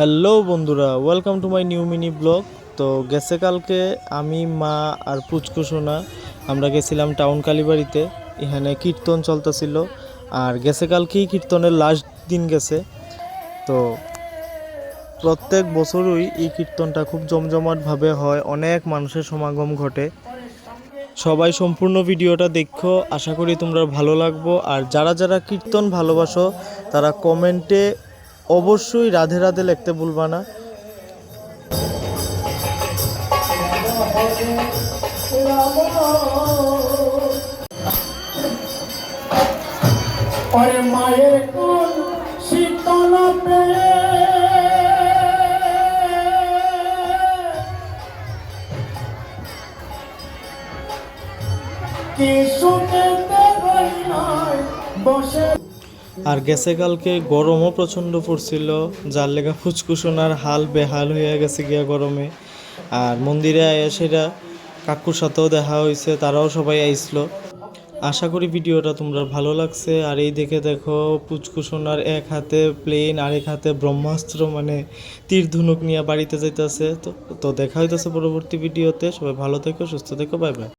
Hello বন্ধুরা, welcome to my new mini blog. তো গেছে কালকে আমি, মা আর পুচকু সোনা আমরা গেছিলাম টাউন কালীবাড়িতে। এখানে কীর্তন চলতেছিল, আর গেছে কালকেই কীর্তনের লাস্ট দিন গেছে। তো প্রত্যেক বছরই এই কীর্তনটা খুব জমজমাটভাবে হয়, অনেক মানুষের সমাগম ঘটে। সবাই সম্পূর্ণ ভিডিওটা দেখো, আশা করি তোমরা ভালো লাগবো। আর যারা যারা কীর্তন ভালোবাসো তারা কমেন্টে অবশ্যই রাধে রাধে লিখতে ভুলবা না। মায়ের কোল শীতল আর গেছে কালকে গরমও প্রচণ্ড পড়ছিল, যার লেগা ফুচকুসোনার হাল বেহাল হয়ে গেছে গিয়া গরমে। আর মন্দিরে সেটা কাকুর সাথেও দেখা হয়েছে, তারাও সবাই আইসলো। আশা করি ভিডিওটা তোমরা ভালো লাগছে। আর এই দেখো পুচকুসোনার এক হাতে প্লেন আর এক হাতে ব্রহ্মাস্ত্র, মানে তীর ধনুক নিয়ে বাড়িতে যাইতেছে। তো দেখা হইতেছে পরবর্তী ভিডিওতে। সবাই ভালো থেকো, সুস্থ থেকো, বাই বাই।